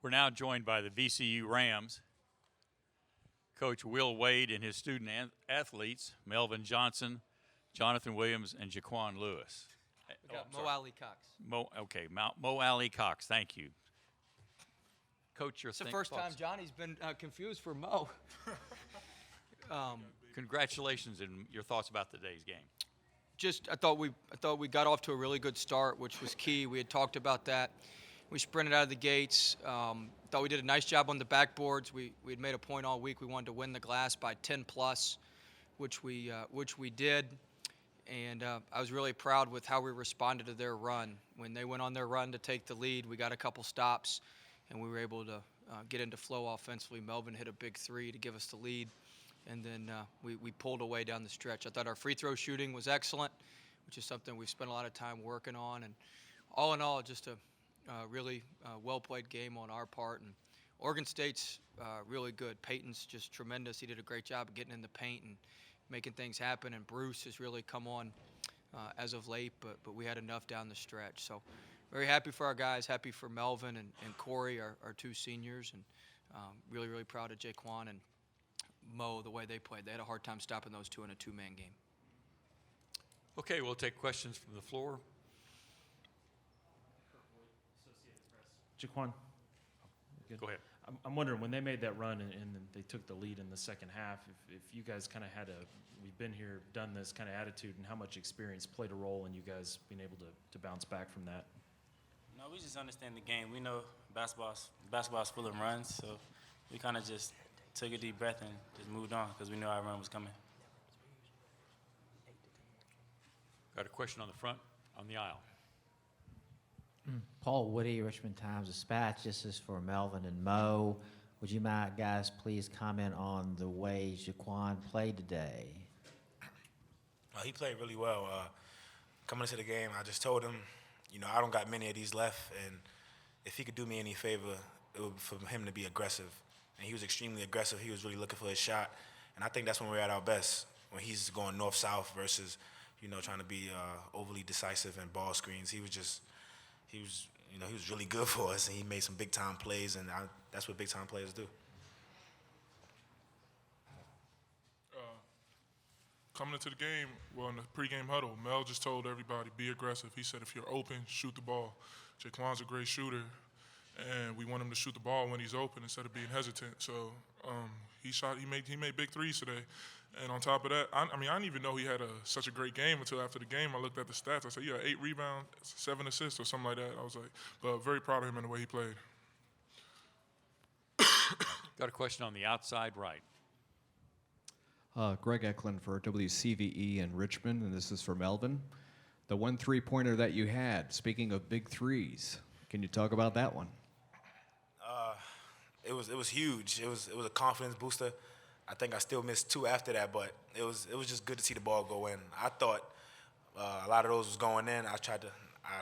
We're now joined by the VCU Rams, Coach Will Wade and his student athletes, Melvin Johnson, Jonathan Williams, and Jaquan Lewis. We got Mo Alley Cox. Mo Alley Cox, thank you. Coach, your It's the first time Johnny's been confused for Mo. Congratulations and your thoughts about today's game. I thought we got off to a really good start, which was key. We had talked about that. We sprinted out of the gates. Thought we did a nice job on the backboards. We had made a point all week. We wanted to win the glass by 10 plus, which we did. And I was really proud with how we responded to their run. When they went on their run to take the lead, we got a couple stops, and we were able to get into flow offensively. Melvin hit a big three to give us the lead, and then we pulled away down the stretch. I thought our free throw shooting was excellent, which is something we've spent a lot of time working on. And all in all, just a really well-played game on our part. And Oregon State's really good. Peyton's just tremendous. He did a great job of getting in the paint and making things happen. And Bruce has really come on as of late, but we had enough down the stretch. So very happy for our guys, happy for Melvin and Corey, our two seniors, and really, really proud of Jaquan and Mo, the way they played. They had a hard time stopping those two in a two-man game. Okay, we'll take questions from the floor. Jaquan, Go ahead. I'm wondering, when they made that run and then they took the lead in the second half, if you guys kind of had we've been here, done this kind of attitude, and how much experience played a role in you guys being able to bounce back from that? No, we just understand the game. We know basketball's full of runs, so we kind of just took a deep breath and just moved on because we knew our run was coming. Got a question on the front, on the aisle. Paul Woody, Richmond Times-Dispatch. This is for Melvin and Mo. Would you guys please comment on the way Jaquan played today? He played really well. Coming into the game, I just told him, I don't got many of these left, and if he could do me any favor, it would be for him to be aggressive. And he was extremely aggressive. He was really looking for his shot, and I think that's when we're at our best, when he's going north-south versus, trying to be overly decisive and ball screens. He was really good for us, and he made some big-time plays, and that's what big-time players do. Coming into the game, in the pregame huddle, Mel just told everybody, be aggressive. He said, if you're open, shoot the ball. Jaquan's a great shooter, and we want him to shoot the ball when he's open instead of being hesitant. So he made big threes today. And on top of that, I didn't even know he had such a great game until after the game. I looked at the stats. I said, 8 rebounds, 7 assists, or something like that. I was like, but very proud of him and the way he played. Got a question on the outside right. Greg Eklund for WCVE in Richmond, and this is for Melvin. The 1 3-pointer that you had, speaking of big threes, can you talk about that one? It was huge. It was a confidence booster. I think I still missed 2 after that, but it was just good to see the ball go in. I thought a lot of those was going in. I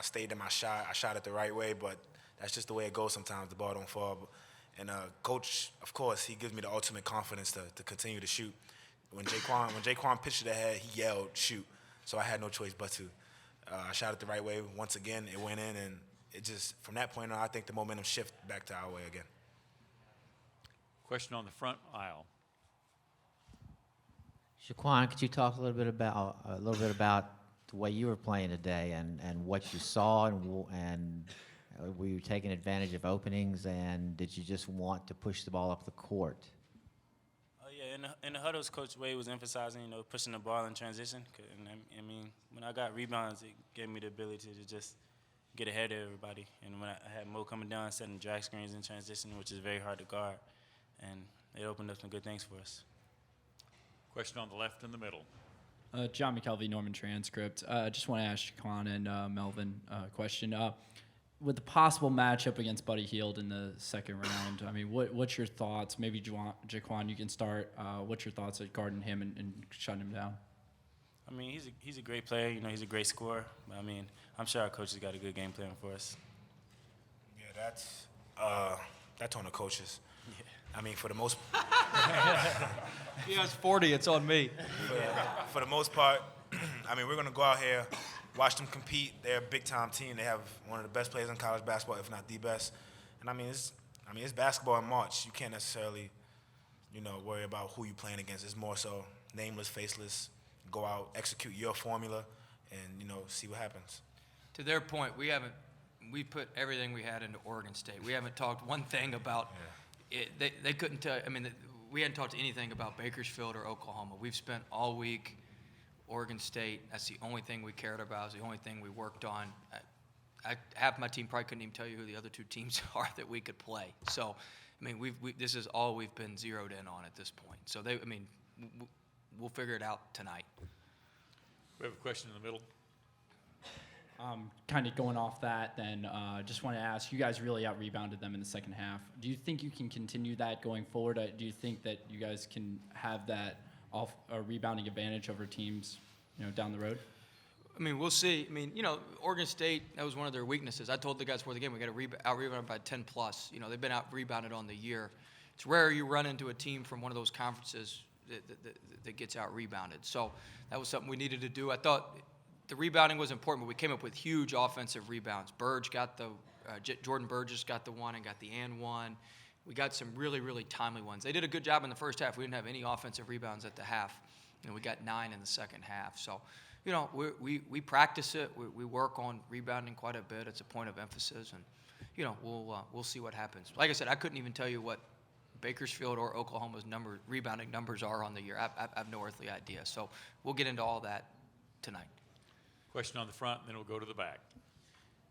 stayed in my shot. I shot it the right way, but that's just the way it goes sometimes. The ball don't fall. And Coach, of course, he gives me the ultimate confidence to continue to shoot. When Jaquan pitched it ahead, he yelled, shoot. So I had no choice but to. I shot it the right way. Once again, it went in, and it just, from that point on, I think the momentum shifted back to our way again. Question on the front aisle. Jaquan, could you talk a little bit about the way you were playing today and what you saw, and were you taking advantage of openings, and did you just want to push the ball up the court? Oh yeah, in the huddles, Coach Wade was emphasizing, pushing the ball in transition. And when I got rebounds, it gave me the ability to just get ahead of everybody. And when I had Mo coming down, setting drag screens in transition, which is very hard to guard, and it opened up some good things for us. Question on the left and the middle. John McKelvey, Norman Transcript. Just want to ask Jaquan and Melvin a question. With the possible matchup against Buddy Hield in the second round, what's your thoughts? Maybe Jaquan, you can start. What's your thoughts at guarding him and shutting him down? He's a great player. He's a great scorer. But, I'm sure our coach has got a good game plan for us. Yeah, that's on the coaches. Yeah. For the most He has 40, it's on me. For the most part, we're going to go out here, watch them compete. They're a big-time team. They have one of the best players in college basketball, if not the best. And, I mean, it's basketball in March. You can't necessarily, worry about who you're playing against. It's more so nameless, faceless. Go out, execute your formula, and, see what happens. To their point, we put everything we had into Oregon State. We haven't talked one thing about it. They couldn't tell. I mean, we hadn't talked anything about Bakersfield or Oklahoma. We've spent all week Oregon State. That's the only thing we cared about. It's the only thing we worked on. Half my team probably couldn't even tell you who the other 2 teams are that we could play. So, I mean, this is all we've been zeroed in on at this point. So we'll figure it out tonight. We have a question in the middle. Kind of going off that, then just want to ask, you guys really out-rebounded them in the second half. Do you think you can continue that going forward? Do you think that you guys can have that rebounding advantage over teams, down the road? I mean, we'll see. I mean, Oregon State, that was one of their weaknesses. I told the guys before the game, we got to out-rebound by 10 plus. They've been out-rebounded on the year. It's rare you run into a team from one of those conferences that gets out-rebounded. So that was something we needed to do. I thought the rebounding was important, but we came up with huge offensive rebounds. Jordan Burgess got the one and got the and one. We got some really, really timely ones. They did a good job in the first half. We didn't have any offensive rebounds at the half. We got 9 in the second half. So, we practice it. We work on rebounding quite a bit. It's a point of emphasis, and we'll see what happens. Like I said, I couldn't even tell you what Bakersfield or Oklahoma's rebounding numbers are on the year. I have no earthly idea. So we'll get into all that tonight. Question on the front, and then we'll go to the back.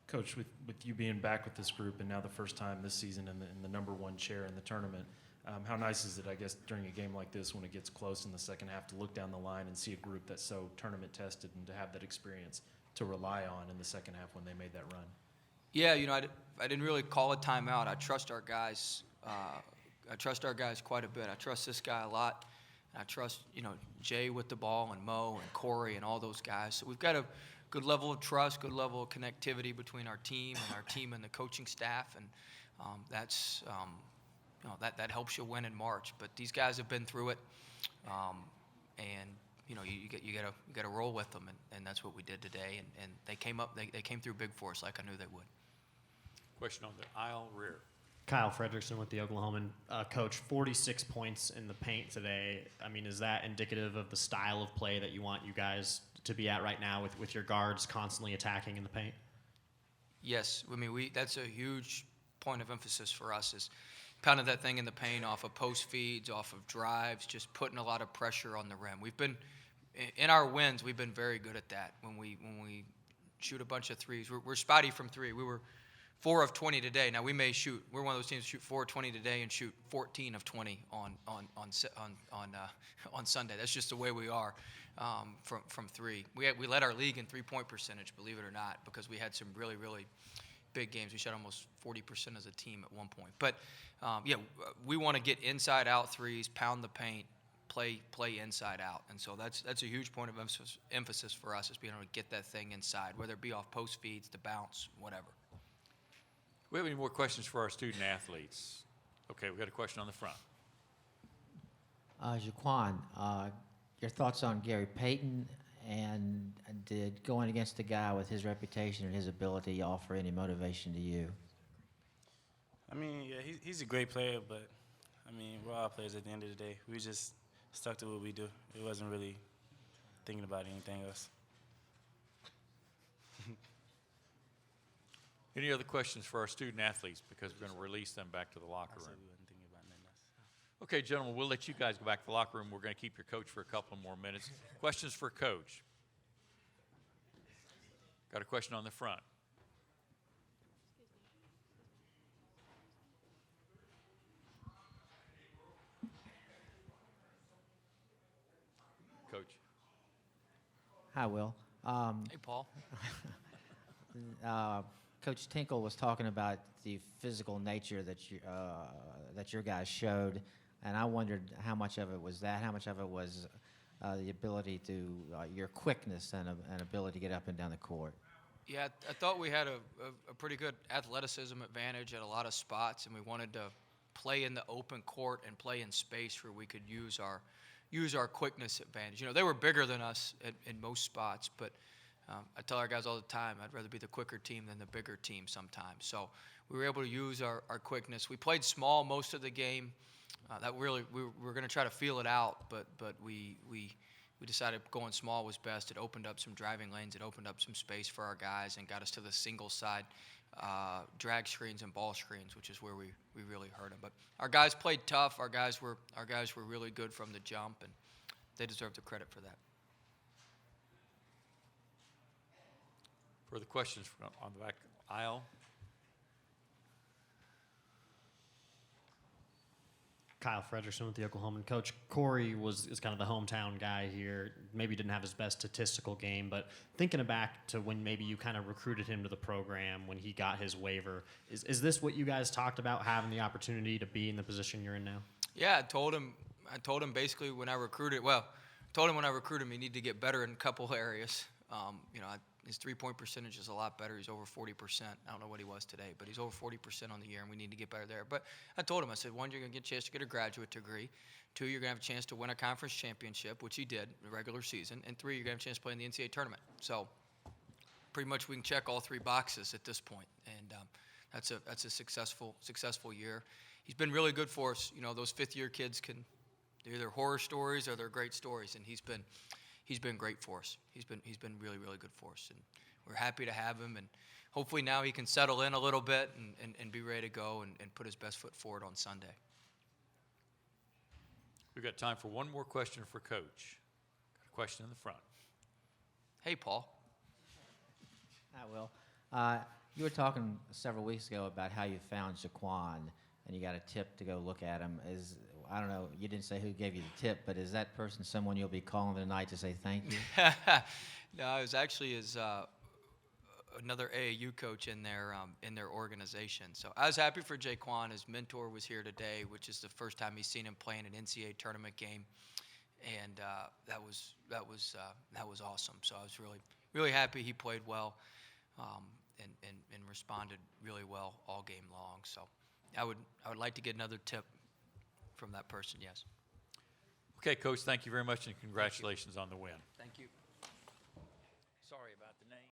Coach, with you being back with this group and now the first time this season in the number 1 chair in the tournament, how nice is it, I guess, during a game like this when it gets close in the second half to look down the line and see a group that's so tournament tested and to have that experience to rely on in the second half when they made that run? Yeah, I didn't really call a timeout. I trust our guys. I trust our guys quite a bit. I trust this guy a lot. I trust, Jay with the ball and Mo and Corey and all those guys. So we've got a good level of trust, good level of connectivity between our team and the coaching staff, and that's that helps you win in March. But these guys have been through it, and you got to roll with them, and that's what we did today. And they came up, they came through big for us like I knew they would. Question on the aisle rear. Kyle Fredrickson with the Oklahoman. Coach, 46 points in the paint today. I mean, is that indicative of the style of play that you want you guys to be at right now with your guards constantly attacking in the paint? Yes. I mean, that's a huge point of emphasis for us, is pounding that thing in the paint off of post feeds, off of drives, just putting a lot of pressure on the rim. We've been, in our wins, we've been very good at that. When we shoot a bunch of threes, we're spotty from 3. We were 4 of 20 today. Now we're one of those teams that shoot 4 of 20 today and shoot 14 of 20 on Sunday. That's just the way we are from 3. We led our league in 3-point percentage, believe it or not, because we had some really, really big games. We shot almost 40% as a team at one point. But we want to get inside out threes, pound the paint, play inside out, and so that's a huge point of emphasis for us, is being able to get that thing inside, whether it be off post feeds, the bounce, whatever. Do we have any more questions for our student athletes? Okay, we've got a question on the front. Jaquan, your thoughts on Gary Payton, and did going against a guy with his reputation and his ability offer any motivation to you? I mean, yeah, he's a great player, but, I mean, we're all players at the end of the day. We just stuck to what we do. It wasn't really thinking about anything else. Any other questions for our student athletes, because we're going to release them back to the locker room? We wasn't thinking about nothing else. Okay, gentlemen, we'll let you guys go back to the locker room. We're going to keep your coach for a couple more minutes. Questions for Coach? Got a question on the front. Coach. Hi, Will. Hey, Paul. Coach Tinkle was talking about the physical nature that your guys showed, and I wondered how much of it was that, how much of it was the ability to your quickness and ability to get up and down the court. Yeah, I thought we had a pretty good athleticism advantage at a lot of spots, and we wanted to play in the open court and play in space where we could use our quickness advantage. They were bigger than us in most spots, but I tell our guys all the time, I'd rather be the quicker team than the bigger team sometimes. So we were able to use our quickness. We played small most of the game. That really we were going to try to feel it out, but we decided going small was best. It opened up some driving lanes. It opened up some space for our guys and got us to the single side drag screens and ball screens, which is where we really hurt them. But our guys played tough. Our guys were really good from the jump, and they deserve the credit for that. Further questions on the back aisle? Kyle Frederickson with the Oklahoman. Coach, Corey is kind of the hometown guy here. Maybe didn't have his best statistical game, but thinking back to when maybe you kind of recruited him to the program when he got his waiver, is this what you guys talked about, having the opportunity to be in the position you're in now? Yeah, I told him basically when I recruited. He needed to get better in a couple areas. His three-point percentage is a lot better. He's over 40%. I don't know what he was today, but he's over 40% on the year, and we need to get better there. But I told him, I said, one, you're going to get a chance to get a graduate degree. Two, you're going to have a chance to win a conference championship, which he did in the regular season. And three, you're going to have a chance to play in the NCAA tournament. So pretty much we can check all three boxes at this point. And that's a successful year. He's been really good for us. Those fifth-year kids they're either horror stories or they're great stories, and he's been great for us. He's been really, really good for us, and we're happy to have him. And hopefully now he can settle in a little bit and be ready to go and put his best foot forward on Sunday. We've got time for one more question for Coach. Got a question in the front. Hey, Paul. Hi, Will. You were talking several weeks ago about how you found Jaquan, and you got a tip to go look at him. I don't know, you didn't say who gave you the tip, but is that person someone you'll be calling tonight to say thank you? No, it was actually another AAU coach in their organization. So I was happy for Jaquan. His mentor was here today, which is the first time he's seen him play in an NCAA tournament game, and that was awesome. So I was really, really happy he played well and responded really well all game long. So I would like to get another tip from that person, yes. Okay, Coach, thank you very much, and congratulations on the win. Thank you. Sorry about